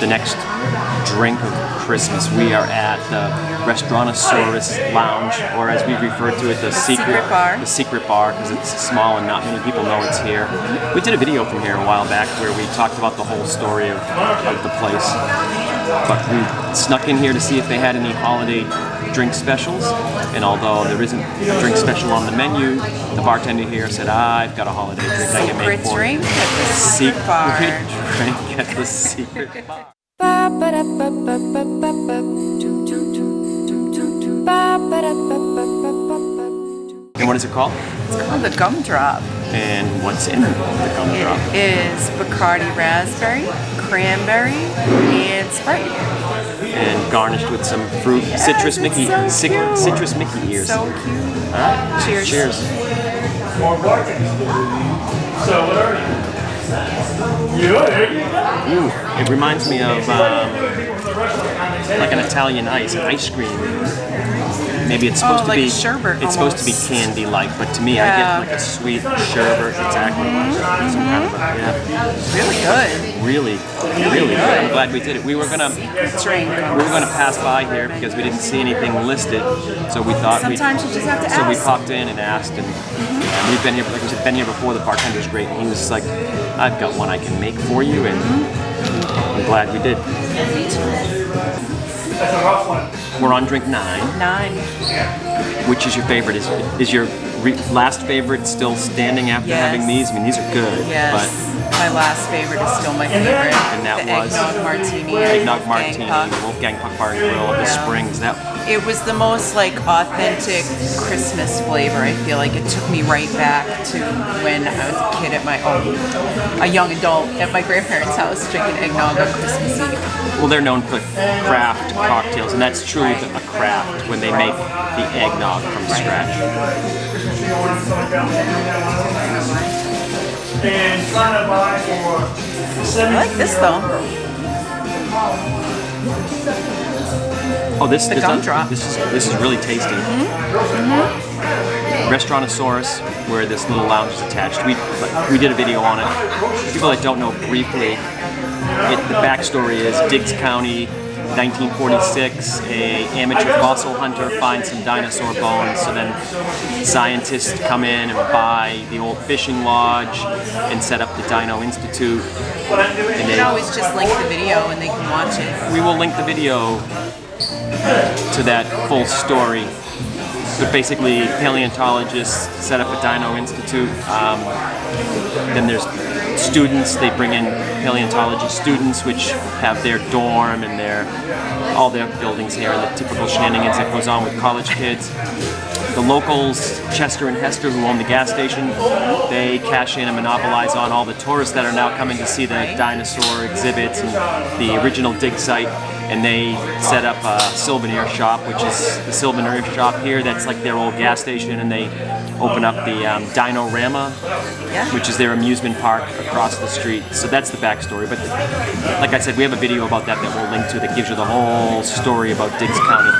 The next drink of Christmas, we are at the Restaurantosaurus lounge, or as we refer to it, the secret bar. The secret bar, because it's small and not many people know it's here. We did a video from here a while back where we talked about the whole story of the place. But we snuck in here to see if they had any holiday drink specials, and although there isn't a drink special on the menu, the bartender here said, I've got a holiday drink I can make for you. Secret drink at the secret bar. And what is it called? It's called the Gumdrop. And what's in the Gumdrop? It is Bacardi raspberry, cranberry, and Sprite. And garnished with some fruit, yes, citrus Mickey, so citrus Mickey ears. So cute. All right, cheers. Cheers. So what are you? It reminds me of like an Italian ice cream. Maybe it's supposed to like be sherbet. It's supposed to be candy-like, but to me, I get like a sweet sherbet. Exactly. Some kind of Really good. Really good. I'm glad we did it. We were gonna pass by here because we didn't see anything listed, so we thought sometimes you just have to ask. So we popped in and asked, and we've been here. Like we said, been here before. The bartender's great, and he was just like, "I've got one I can make for you," and I'm glad we did. That's a rough one. We're on drink 9. Which is your favorite? Is your last favorite still standing after having these? I mean, these are good. Yes. But my last favorite is still my favorite. And that the was Eggnog Martini. Eggnog Martini, the Wolfgang Puck Bar and Grill of the Springs. It was the most like authentic Christmas flavor. I feel like it took me right back to when I was a kid at a young adult at my grandparents' house drinking eggnog on Christmas Eve. Well, they're known for craft cocktails, and that's truly a craft when they make the eggnog from scratch. I like this though. Oh, this Gumdrop. This is really tasty. Restaurantosaurus, where this little lounge is attached. We did a video on it. For people that don't know briefly, the backstory is Diggs County, 1946, a amateur fossil hunter finds some dinosaur bones, so then scientists come in and buy the old fishing lodge and set up the Dino Institute. You can always just link the video and they can watch it. We will link the video to that full story. But basically, paleontologists set up a Dino Institute. Then there's students. They bring in paleontology students, which have their dorm and all their buildings here, and the typical shenanigans that goes on with college kids. The locals, Chester and Hester, who own the gas station, they cash in and monopolize on all the tourists that are now coming to see the dinosaur exhibits and the original dig site. And they set up a souvenir shop, which is the souvenir shop here. That's like their old gas station, and they open up the Dino-Rama, which is their amusement park across the street. So that's the backstory. But like I said, we have a video about that we'll link to that gives you the whole story about Diggs County.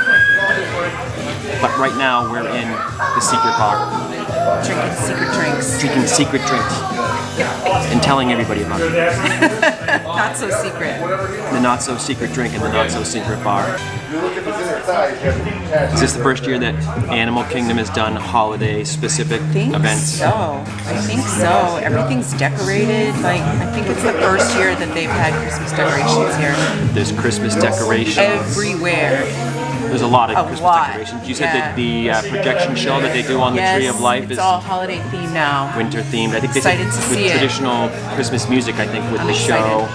But right now we're in the secret bar. Drinking secret drinks. Drinking secret drinks. And telling everybody about it. Not so secret. The not so secret drink in the not so secret bar. Is this the first year that Animal Kingdom has done holiday specific events? I think so. Everything's decorated. Like, I think it's the first year that they've had Christmas decorations here. There's Christmas decorations everywhere. There's a lot of Christmas decorations. You said that the projection show that they do on the Tree of Life is all holiday themed now. Winter themed. I think they did with traditional Christmas music. I think with the show.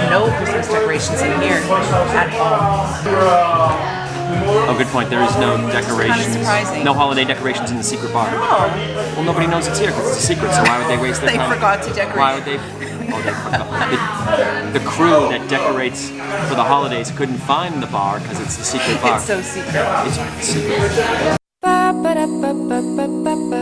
No Christmas decorations in here at all. Oh, good point. There is no decorations. Kind of surprising. No holiday decorations in the secret bar. Oh. Well, nobody knows it's here because it's a secret. So why would they waste their time? They forgot to decorate. Why would they? Oh, they forgot. The crew that decorates for the holidays couldn't find the bar because it's the secret bar. It's so secret. It's secret. Ba ba da ba ba ba ba ba.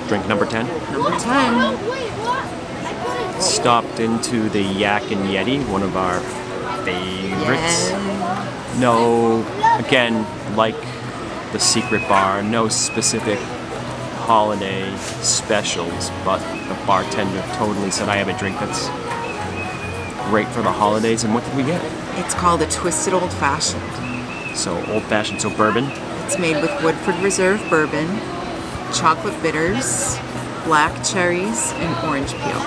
Drink number 10. Number 10. Stopped into the Yak and Yeti, one of our favorites. Yeah. No, again, like the secret bar, no specific holiday specials, but the bartender totally said, I have a drink that's great for the holidays. And what did we get? It's called a Twisted Old Fashioned. So old fashioned, so bourbon. It's made with Woodford Reserve bourbon, chocolate bitters, black cherries, and orange peel.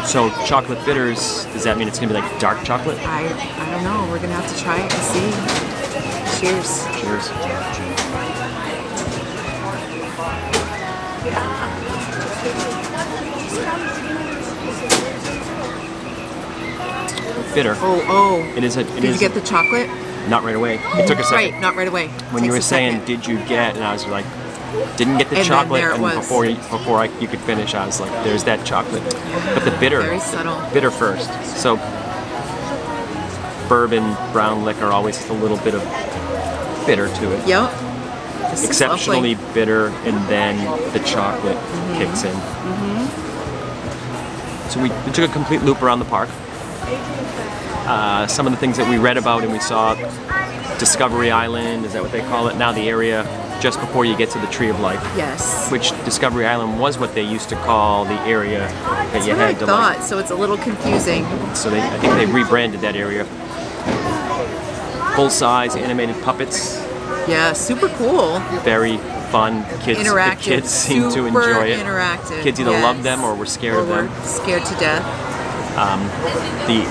So chocolate bitters, does that mean it's gonna be like dark chocolate? I don't know. We're gonna have to try it and see. Cheers. Cheers. Bitter. Oh. It is. Did you get the chocolate? Not right away. It took a second. Right, not right away. When you were Takes a saying, second. did you get, and I was like, didn't get the And then chocolate, there it and was. before you could finish, I was like, there's that chocolate. But the bitter, Very subtle. bitter first. So bourbon, brown liquor always has a little bit of bitter to it. Yep. This is Exceptionally lovely. bitter, and then the chocolate kicks in. So we took a complete loop around the park. Some of the things that we read about and we saw, Discovery Island, is that what they call it now, the area just before you get to the Tree of Life. Yes. Which Discovery Island was what they used to call the area that That's you what I had to thought, so it's a little confusing. So I think they rebranded that area. Full-size animated puppets, Yeah, super cool. very fun. Kids, the Interactive. kids seem to Super enjoy it. interactive. Kids either yes. loved them or were scared Or of them. were scared to death. The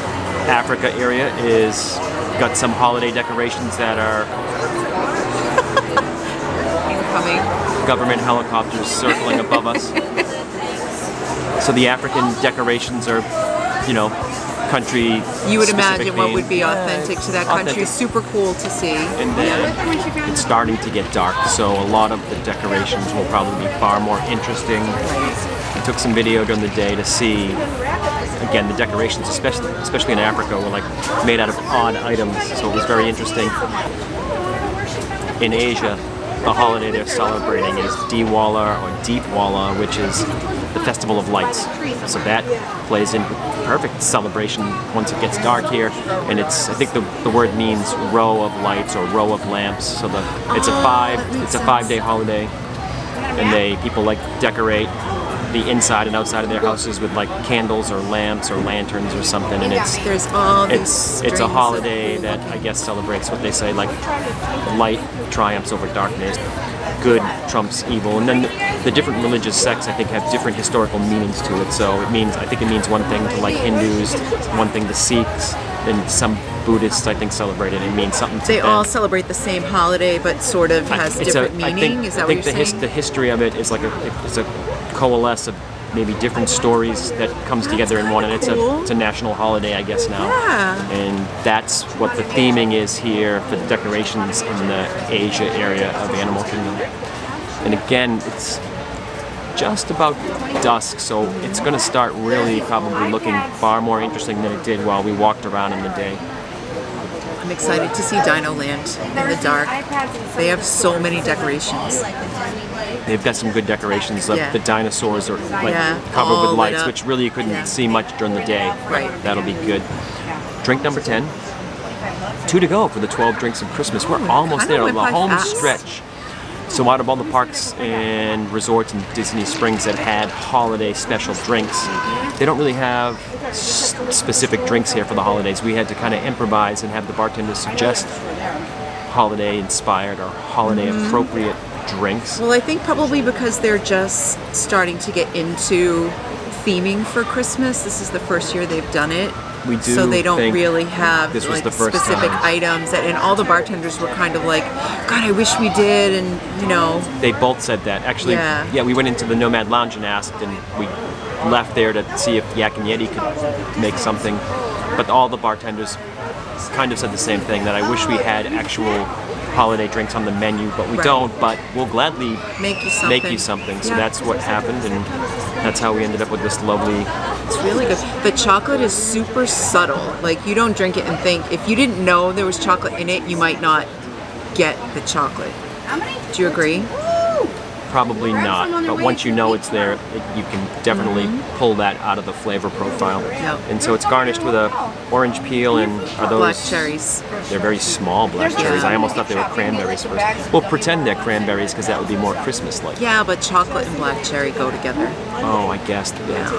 Africa area is got some holiday decorations that are Incoming. government helicopters circling above us. So the African decorations are, country. You would specific imagine what theme. would be authentic to that country. Authentic. Super cool to see. And then it's starting to get dark, so a lot of the decorations will probably be far more interesting. I took some video during the day to see, again, the decorations, especially in Africa, were like made out of odd items, so it was very interesting. In Asia, the holiday they're celebrating is Diwali or Deepwala, which is the Festival of Lights. So that plays in perfect celebration once it gets dark here, and I think the word means row of lights or row of lamps. So it's a 5-day holiday, and people like decorate the inside and outside of their houses with like candles or lamps or lanterns or something, and There's all these it's strings a of holiday cool- that I guess celebrates what they say, like light triumphs over darkness, good trumps evil, and then the different religious sects I think have different historical meanings to it. So I think it means one thing to like Hindus, one thing to Sikhs, and some Buddhists I think celebrate it. It means something to They them. all celebrate the same holiday, but sort of has different meaning. Is that what you're saying? The history of it is like it's a coalesce of maybe different stories that comes together in one, and cool. it's a national holiday, I guess now. Yeah. And that's what the theming is here for the decorations in the Asia area of Animal Kingdom. And again, it's just about dusk, so it's going to start really probably looking far more interesting than it did while we walked around in the day. I'm excited to see Dino Land in the dark. They have so many decorations. They've got some good decorations. Yeah. The dinosaurs are like Yeah, covered all with lit lights, up. which really you couldn't Yeah. see much during the day. Right. That'll be good. Drink number 10. 2 to go for the 12 drinks of Christmas. We're almost kinda there on went the by home fast. stretch. So out of all the parks and resorts in Disney Springs that had holiday special drinks, they don't really have specific drinks here for the holidays. We had to kind of improvise and have the bartenders suggest holiday-inspired or holiday-appropriate drinks. Well, I think probably because they're just starting to get into theming for Christmas. This is the first year they've done it. We do So they don't think really have this was like the first specific time. items, and all the bartenders were kind of like, "God, I wish we did," and you know, They both said that. Actually, Yeah. we went into the Nomad Lounge and asked, and we left there to see if Yak and Yeti could make something. But all the bartenders kind of said the same thing, that I wish we had actual holiday drinks on the menu, but we Right. don't, but we'll gladly make you something. make you something. So Yeah. that's what happened, and that's how we ended up with this lovely. It's really good. The chocolate is super subtle. Like you don't drink it and think. If you didn't know there was chocolate in it, you might not get the chocolate. Do you agree? Probably not, but once you know it's there, you can definitely pull that out of the flavor profile. Yep. And so it's garnished with a orange peel, and are those Black cherries. They're very small black cherries. I almost thought they were cranberries first. We'll pretend they're cranberries because that would be more Christmas-like. Yeah, but chocolate and black cherry go together. Oh, I guessed. Yeah.